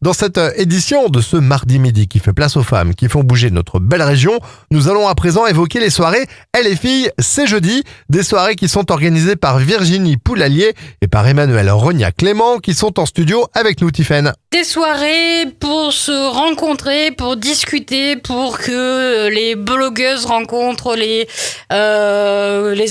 Dans cette édition de ce mardi midi qui fait place aux femmes qui font bouger notre belle région, nous allons à présent évoquer les soirées Elle et filles, c'est jeudi. Des soirées qui sont organisées par Virginie Poulalier et par Emmanuel Rognac-Clément qui sont en studio avec nous, Tiffaine. Des soirées pour se rencontrer, pour discuter, pour que les blogueuses rencontrent les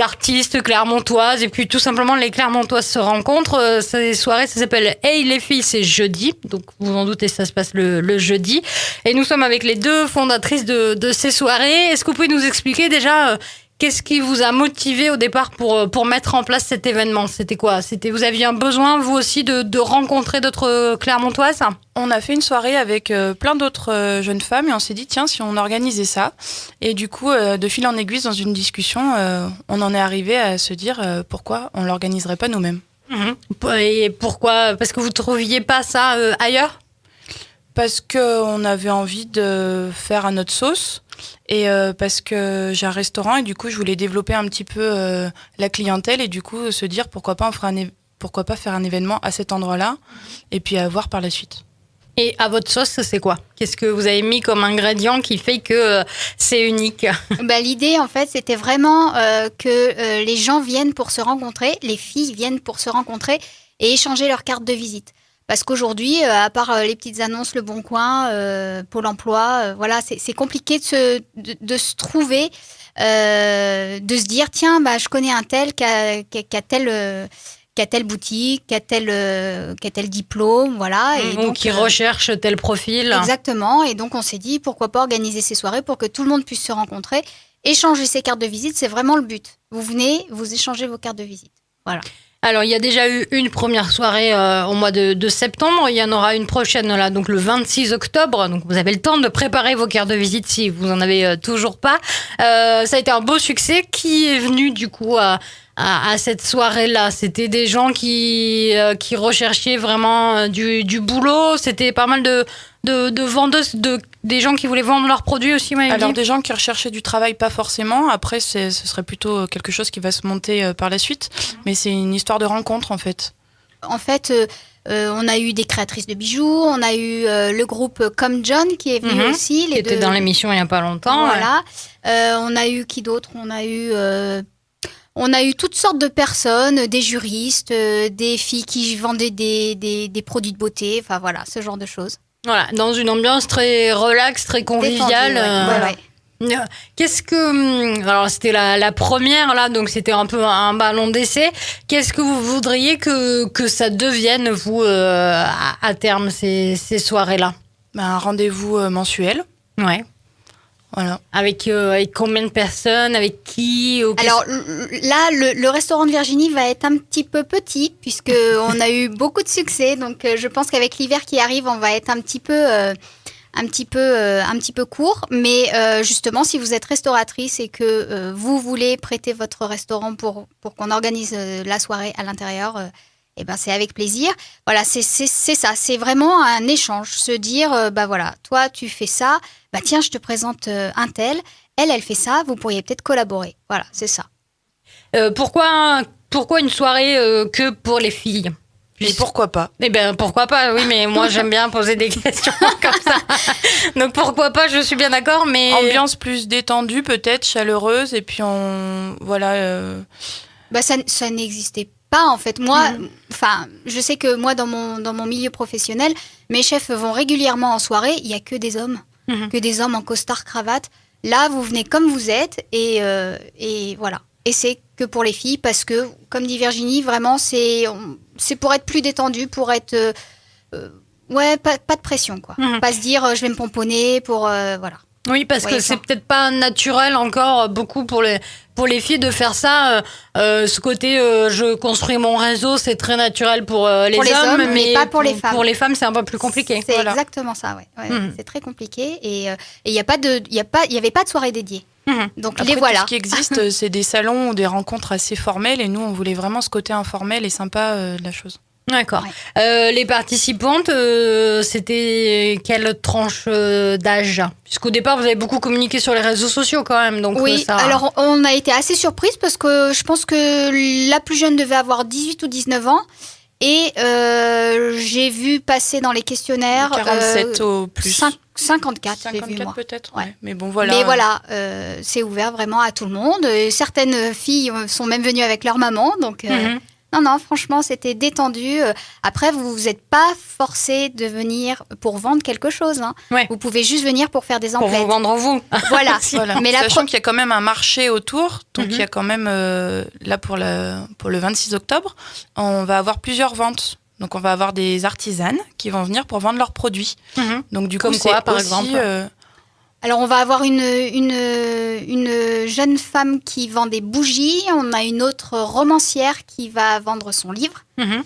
artistes clermontoises et puis tout simplement les clermontoises se rencontrent. Ces soirées, ça s'appelle Hey les filles, c'est jeudi. Donc vous en doutez, ça se passe le jeudi. Et nous sommes avec les deux fondatrices de ces soirées. Est-ce que vous pouvez nous expliquer déjà qu'est-ce qui vous a motivé au départ pour mettre en place cet événement ? C'était quoi ? Vous aviez un besoin, vous aussi, de rencontrer d'autres Clermontoises ? On a fait une soirée avec plein d'autres jeunes femmes et on s'est dit, tiens, si on organisait ça. Et du coup, de fil en aiguille, dans une discussion, on en est arrivé à se dire pourquoi on ne l'organiserait pas nous-mêmes. Et pourquoi ? Parce que vous ne trouviez pas ça ailleurs ? Parce qu'on avait envie de faire à notre sauce et parce que j'ai un restaurant et du coup je voulais développer un petit peu la clientèle et du coup se dire pourquoi pas faire un événement à cet endroit-là et puis à voir par la suite. Et à votre sauce, c'est quoi ? Qu'est-ce que vous avez mis comme ingrédient qui fait que c'est unique ? L'idée, en fait, c'était vraiment que les gens viennent pour se rencontrer, les filles viennent pour se rencontrer et échanger leur carte de visite. Parce qu'aujourd'hui, à part les petites annonces, Le Bon Coin, Pôle Emploi, voilà, c'est compliqué de se trouver, de se dire, tiens, je connais un tel qui a telle boutique, qui a tel diplôme, voilà. Et donc qui recherche tel profil. Exactement. Et donc, on s'est dit, pourquoi pas organiser ces soirées pour que tout le monde puisse se rencontrer, échanger ses cartes de visite, c'est vraiment le but. Vous venez, vous échangez vos cartes de visite. Voilà. Alors, il y a déjà eu une première soirée au mois de septembre. Il y en aura une prochaine, là, donc le 26 octobre. Donc, vous avez le temps de préparer vos cartes de visite si vous en avez toujours pas. Ça a été un beau succès. Qui est venu, du coup, à cette soirée-là ? C'était des gens qui recherchaient vraiment du boulot. C'était pas mal de vendeuses, des gens qui voulaient vendre leurs produits aussi. Alors des gens qui recherchaient du travail, pas forcément. Après, ce serait plutôt quelque chose qui va se monter par la suite. Mais c'est une histoire de rencontre en fait. En fait, on a eu des créatrices de bijoux, on a eu le groupe Comme John qui est venu aussi. Qui était dans l'émission il n'y a pas longtemps. Voilà. Ouais. On a eu qui d'autre ? On a eu toutes sortes de personnes, des juristes, des filles qui vendaient des produits de beauté, enfin voilà, ce genre de choses. Voilà, dans une ambiance très relaxe, très conviviale. Ouais. Qu'est-ce que... Alors, c'était la première, là, donc c'était un peu un ballon d'essai. Qu'est-ce que vous voudriez que ça devienne, vous, à terme, ces soirées-là ? Un rendez-vous mensuel. Ouais. Voilà. Avec combien de personnes ? Avec qui ? Alors là, le restaurant de Virginie va être un petit peu petit puisqu'on a eu beaucoup de succès. Donc je pense qu'avec l'hiver qui arrive, on va être un petit peu court. Mais justement, si vous êtes restauratrice et que vous voulez prêter votre restaurant pour qu'on organise la soirée à l'intérieur, c'est avec plaisir. Voilà, c'est ça. C'est vraiment un échange. Se dire, voilà, toi, tu fais ça. Tiens, je te présente un tel. Elle fait ça. Vous pourriez peut-être collaborer. Voilà, c'est ça. Pourquoi une soirée que pour les filles ? Et pourquoi pas ? Pourquoi pas, oui, mais moi, j'aime bien poser des questions comme ça. Donc, pourquoi pas, je suis bien d'accord, mais... Ambiance plus détendue, peut-être, chaleureuse, et puis ça n'existait pas, en fait. Moi, je sais que moi, dans mon milieu professionnel, mes chefs vont régulièrement en soirée, il n'y a que des hommes. Que des hommes en costard cravate. Là, vous venez comme vous êtes et voilà. Et c'est que pour les filles parce que, comme dit Virginie, vraiment, c'est pour être plus détendu, pour être... pas de pression, quoi. Pas se dire, je vais me pomponner pour... voilà. Oui, parce que c'est peut-être pas naturel encore beaucoup pour les filles de faire ça. Ce côté, je construis mon réseau, c'est très naturel pour les hommes, mais pas pour les femmes. Pour les femmes, c'est un peu plus compliqué. C'est exactement ça, ouais. C'est très compliqué et il y avait pas de soirée dédiée. Donc après, les voilà. Tout ce qui existe, c'est des salons ou des rencontres assez formelles et nous, on voulait vraiment ce côté informel et sympa de la chose. D'accord. Les participantes, c'était quelle tranche d'âge ? Puisqu'au départ, vous avez beaucoup communiqué sur les réseaux sociaux quand même. Donc oui, alors on a été assez surprise parce que je pense que la plus jeune devait avoir 18 ou 19 ans Et j'ai vu passer dans les questionnaires 47 au plus. 54, j'ai vu 54 moi. peut-être, Ouais. ouais. Mais bon, voilà. Mais voilà, c'est ouvert vraiment à tout le monde. Et certaines filles sont même venues avec leur maman, donc non, franchement, c'était détendu. Après, vous n'êtes pas forcé de venir pour vendre quelque chose. Hein. Ouais. Vous pouvez juste venir pour faire des Pour emplettes. vous vendre vous. Voilà. Voilà. Mais Sachant qu'il y a quand même un marché autour, donc Mhm. il y a quand même, là pour le 26 octobre, on va avoir plusieurs ventes. Donc on va avoir des artisanes qui vont venir pour vendre leurs produits. Mhm. Donc du coup, Comme quoi, c'est par aussi, exemple Alors, on va avoir une jeune femme qui vend des bougies. On a une autre romancière qui va vendre son livre, Mhm.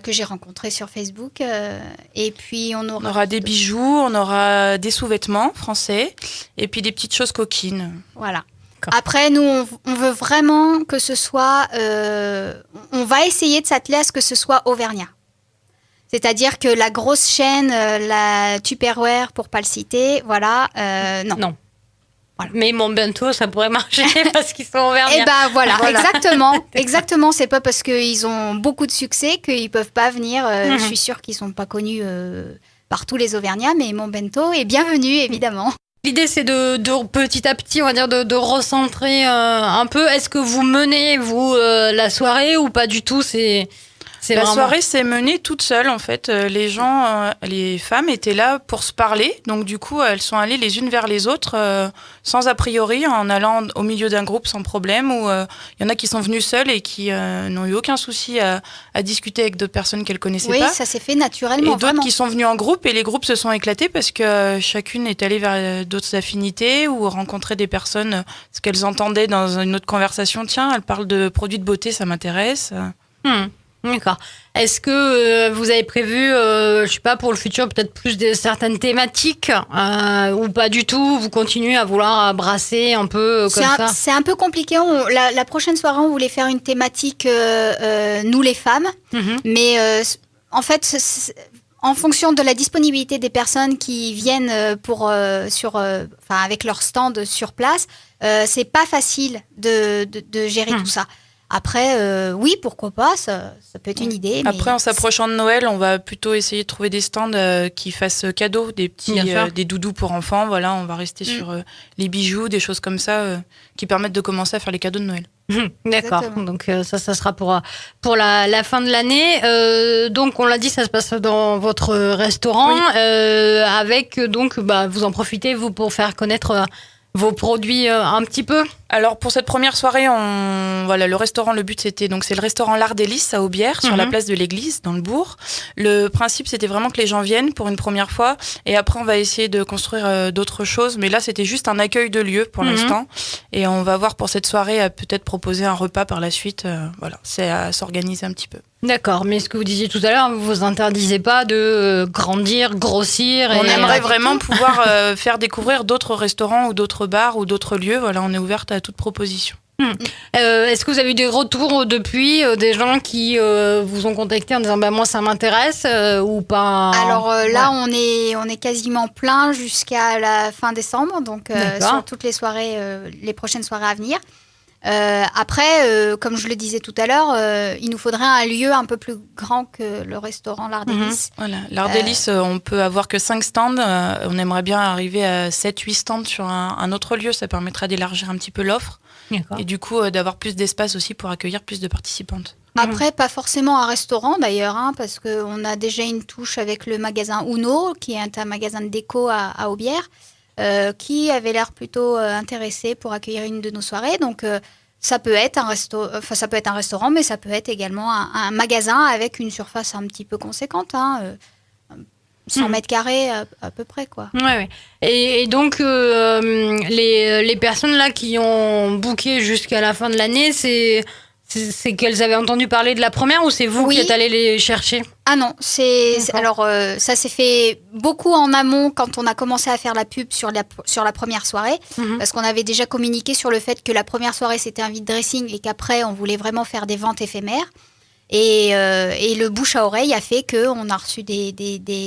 que j'ai rencontré sur Facebook. Et puis, on on aura des bijoux, on aura des sous-vêtements français et puis des petites choses coquines. Voilà. D'accord. Après, nous, on veut vraiment que ce soit... on va essayer de s'atteler à ce que ce soit auvergnat. C'est-à-dire que la grosse chaîne, la Tupperware, pour pas le citer, voilà, non. Non. Voilà. Mais mon bento, ça pourrait marcher parce qu'ils sont ouverts. Eh ben voilà, Voilà. exactement. C'est pas parce qu'ils ont beaucoup de succès qu'ils peuvent pas venir. Mhm. Je suis sûre qu'ils sont pas connus par tous les Auvergnats, mais mon bento est bienvenu, évidemment. L'idée, c'est de petit à petit, on va dire, de recentrer un peu. Est-ce que vous menez, vous, la soirée ou pas du tout? C'est La vraiment... soirée s'est menée toute seule en fait. Les gens, les femmes étaient là pour se parler. Donc du coup, elles sont allées les unes vers les autres sans a priori, en allant au milieu d'un groupe sans problème. Ou il y en a qui sont venues seules et qui n'ont eu aucun souci à discuter avec d'autres personnes qu'elles connaissaient Oui, pas. ça s'est fait Et naturellement, d'autres vraiment. qui sont venus en groupe et les groupes se sont éclatés parce que chacune est allée vers d'autres affinités ou rencontrer des personnes, ce qu'elles entendaient dans une autre conversation. Tiens, elle parle de produits de beauté, ça m'intéresse. D'accord. Est-ce que vous avez prévu, je sais pas, pour le futur, peut-être plus de certaines thématiques ou pas du tout? Vous continuez à vouloir brasser un peu comme ça? C'est un peu compliqué. La prochaine soirée, on voulait faire une thématique nous les femmes, Mhm. mais en fait, en fonction de la disponibilité des personnes qui viennent avec leur stand sur place, c'est pas facile de gérer tout ça. Après, oui, pourquoi pas, ça peut être une idée. Mais Après, en s'approchant de Noël, on va plutôt essayer de trouver des stands qui fassent cadeaux, des petits, Bien sûr. des doudous pour enfants. Voilà, on va rester sur les bijoux, des choses comme ça qui permettent de commencer à faire les cadeaux de Noël. D'accord. Exactement. Donc ça sera pour la fin de l'année. Donc on l'a dit, ça se passe dans votre restaurant avec donc vous en profitez vous pour faire connaître vos produits un petit peu. Alors pour cette première soirée, le restaurant, le but c'était c'est le restaurant L'Art Délice à Aubière, sur la place de l'église dans le bourg. Le principe c'était vraiment que les gens viennent pour une première fois et après on va essayer de construire d'autres choses, mais là c'était juste un accueil de lieu pour l'instant et on va voir pour cette soirée à peut-être proposer un repas par la suite. Voilà, c'est à s'organiser un petit peu. D'accord, mais ce que vous disiez tout à l'heure, vous vous interdisez pas de grandir, grossir. On et, aimerait vraiment pouvoir faire découvrir d'autres restaurants ou d'autres bars ou d'autres lieux. Voilà, on est ouverte à toute proposition. Est-ce que vous avez eu des retours depuis des gens qui vous ont contacté en disant moi ça m'intéresse ou pas? Alors là, on est quasiment plein jusqu'à la fin décembre, donc sur toutes les soirées, les prochaines soirées à venir. Après, comme je le disais tout à l'heure, il nous faudrait un lieu un peu plus grand que le restaurant L'Art Délice. Voilà, L'Art Délice, on peut avoir que 5 stands. On aimerait bien arriver à 7-8 stands sur un autre lieu. Ça permettra d'élargir un petit peu l'offre. D'accord. Et du coup, d'avoir plus d'espace aussi pour accueillir plus de participantes. Après, pas forcément un restaurant d'ailleurs, parce qu'on a déjà une touche avec le magasin Uno, qui est un magasin de déco à Aubière, qui avait l'air plutôt intéressé pour accueillir une de nos soirées. Donc, ça peut être ça peut être un restaurant, mais ça peut être également un magasin avec une surface un petit peu conséquente, 100 mètres carrés à peu près, quoi. Ouais. Et donc, les personnes là qui ont booké jusqu'à la fin de l'année, c'est qu'elles avaient entendu parler de la première ou c'est vous qui êtes allé les chercher? Ah non, alors ça s'est fait beaucoup en amont quand on a commencé à faire la pub sur la première soirée, parce qu'on avait déjà communiqué sur le fait que la première soirée c'était un vide dressing et qu'après on voulait vraiment faire des ventes éphémères. Et le bouche à oreille a fait qu'on a reçu des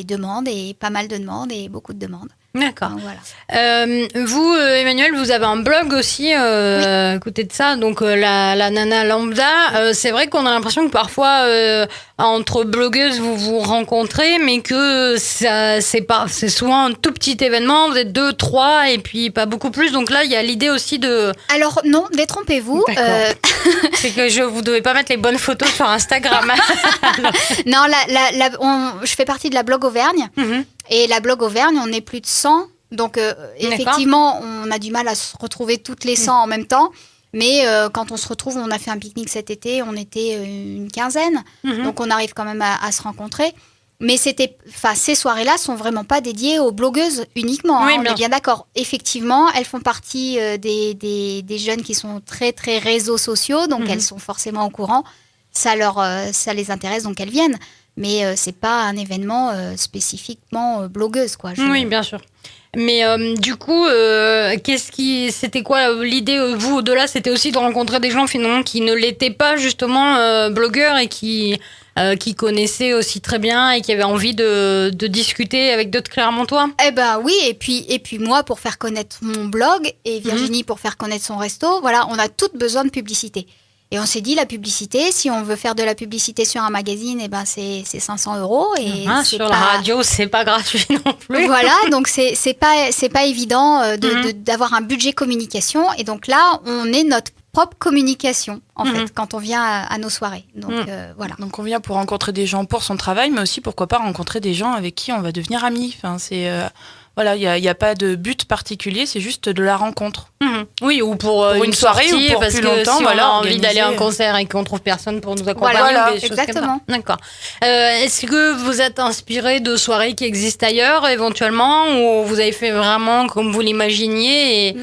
demandes et pas mal de demandes et beaucoup de demandes. D'accord. Donc, voilà. Vous, Emmanuel, vous avez un blog aussi à côté de ça, donc la Nana Lambda. C'est vrai qu'on a l'impression que parfois, entre blogueuses, vous vous rencontrez, mais que c'est souvent un tout petit événement. Vous êtes 2, 3 et puis pas beaucoup plus. Donc là, il y a l'idée aussi de... Alors non, détrompez-vous. C'est que vous devez pas mettre les bonnes photos sur Instagram. Non, je fais partie de la blog Auvergne. Et la blog Auvergne, on est plus de 100. Donc, effectivement, on a du mal à se retrouver toutes les 100 en même temps. Mais quand on se retrouve, on a fait un pique-nique cet été, on était une quinzaine. Donc, on arrive quand même à se rencontrer. Mais ces soirées-là sont vraiment pas dédiées aux blogueuses uniquement. Oui, on est bien d'accord. Effectivement, elles font partie des jeunes qui sont très, très réseaux sociaux. Donc, elles sont forcément au courant. Ça les intéresse, donc elles viennent. Mais c'est pas un événement spécifiquement blogueuse, quoi. Oui, bien sûr. Mais du coup, c'était quoi l'idée, vous, au-delà, c'était aussi de rencontrer des gens finalement qui ne l'étaient pas justement blogueurs et qui connaissaient aussi très bien et qui avaient envie de discuter avec d'autres Clermontois. Eh ben oui, et puis moi pour faire connaître mon blog et Virginie pour faire connaître son resto, voilà, on a toutes besoin de publicité. Et on s'est dit, la publicité, si on veut faire de la publicité sur un magazine, eh ben c'est 500 €. Et sur la radio, c'est pas gratuit non plus. Voilà, donc c'est pas évident d'avoir un budget communication. Et donc là, on est notre propre communication, en fait, quand on vient à nos soirées. Donc voilà. Donc on vient pour rencontrer des gens pour son travail, mais aussi, pourquoi pas, rencontrer des gens avec qui on va devenir amis. Enfin, voilà, il n'y a pas de but particulier, c'est juste de la rencontre. Oui, ou pour une soirée sortie, ou pour parce plus que longtemps, si voilà, on a envie organiser. d'aller à un concert et qu'on trouve personne pour nous accompagner, Voilà, ou des choses exactement. comme ça. D'accord. Est-ce que vous êtes inspiré de soirées qui existent ailleurs, éventuellement, ou vous avez fait vraiment comme vous l'imaginiez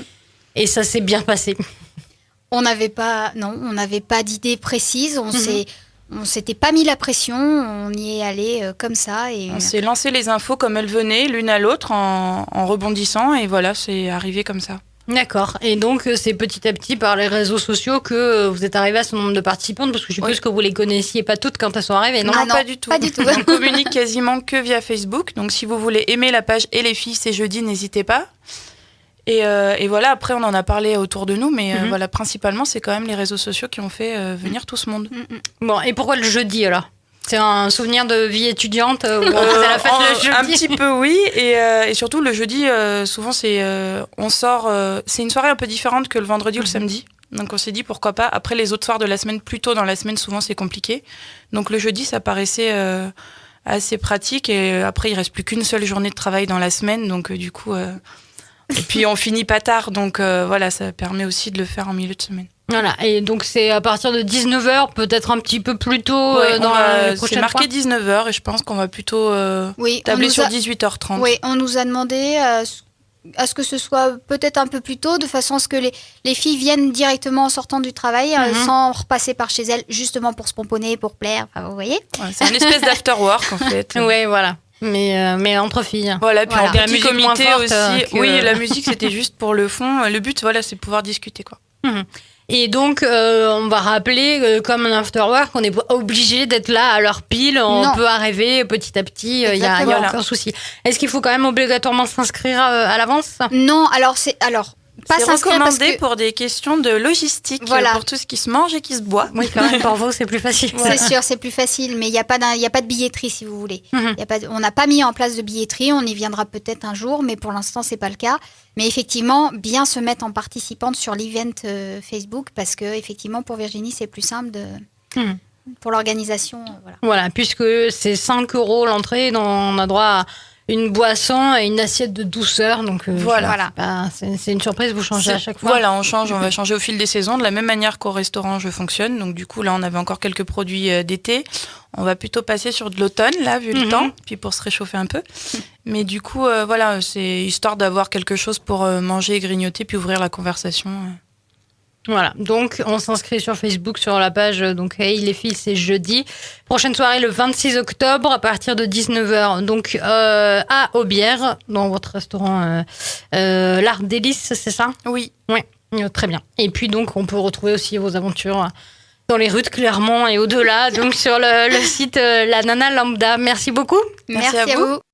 et ça s'est bien passé? On n'avait pas d'idée précise, on s'était pas mis la pression, on y est allé comme ça. Et on s'est lancé les infos comme elles venaient, l'une à l'autre, en rebondissant, et voilà, c'est arrivé comme ça. D'accord. Et donc, c'est petit à petit par les réseaux sociaux que vous êtes arrivé à ce nombre de participantes, parce que je suppose que vous les connaissiez pas toutes quand elles sont arrivées, non? Non, pas du tout. On communique quasiment que via Facebook, donc si vous voulez aimer la page Et les filles, c'est jeudi, n'hésitez pas. Et voilà, après on en a parlé autour de nous, mais voilà, principalement c'est quand même les réseaux sociaux qui ont fait venir tout ce monde. Bon, et pourquoi le jeudi alors? C'est un souvenir de vie étudiante où on faisait la fête le jeudi? Un petit peu oui, et surtout le jeudi, souvent on sort, c'est une soirée un peu différente que le vendredi ou le samedi. Donc on s'est dit pourquoi pas, après les autres soirs de la semaine, plus tôt dans la semaine, souvent c'est compliqué. Donc le jeudi ça paraissait assez pratique, et après il reste plus qu'une seule journée de travail dans la semaine, donc du coup... Et puis on finit pas tard, donc voilà, ça permet aussi de le faire en milieu de semaine. Voilà, et donc c'est à partir de 19h, peut-être un petit peu plus tôt dans la prochaine fois. C'est marqué 19h et je pense qu'on va plutôt tabler sur 18h30. Oui, on nous a demandé à ce que ce soit peut-être un peu plus tôt, de façon à ce que les filles viennent directement en sortant du travail, sans repasser par chez elles, justement pour se pomponner, pour plaire, enfin, vous voyez. Ouais, c'est une espèce d'after-work en fait. Oui, voilà. Mais entre filles. Voilà, puis en petit comité aussi. Oui, la musique, c'était juste pour le fond. Le but, voilà, c'est de pouvoir discuter, quoi. Et donc, on va rappeler, comme un afterwork, on n'est pas obligé d'être là à l'heure pile. On peut arriver petit à petit, il n'y a aucun souci. Est-ce qu'il faut quand même obligatoirement s'inscrire à l'avance? Non, pas c'est s'inscrire recommandé pour des questions de logistique, pour tout ce qui se mange et qui se boit. Oui, quand même, pour vous, c'est plus facile. C'est sûr, c'est plus facile, mais il n'y a pas de billetterie, si vous voulez. On n'a pas mis en place de billetterie, on y viendra peut-être un jour, mais pour l'instant, ce n'est pas le cas. Mais effectivement, bien se mettre en participante sur l'event Facebook, parce que effectivement, pour Virginie, c'est plus simple pour l'organisation. Voilà, puisque c'est 5 € l'entrée, donc on a droit à une boisson et une assiette de douceur. Donc voilà. C'est une surprise, vous changez à chaque fois. Voilà, on va changer au fil des saisons, de la même manière qu'au restaurant je fonctionne. Donc du coup, là, on avait encore quelques produits d'été. On va plutôt passer sur de l'automne, là, vu le temps, puis pour se réchauffer un peu. Mais du coup, voilà, c'est histoire d'avoir quelque chose pour manger, grignoter, puis ouvrir la conversation. Voilà, donc on s'inscrit sur Facebook, sur la page donc Hey les filles, c'est jeudi. Prochaine soirée le 26 octobre à partir de 19h, donc à Aubière, dans votre restaurant L'Art Délice, c'est ça? Oui. Oui, très bien. Et puis donc on peut retrouver aussi vos aventures dans les rues de Clermont et au-delà, donc sur le site La Nana Lambda. Merci beaucoup. Merci à vous.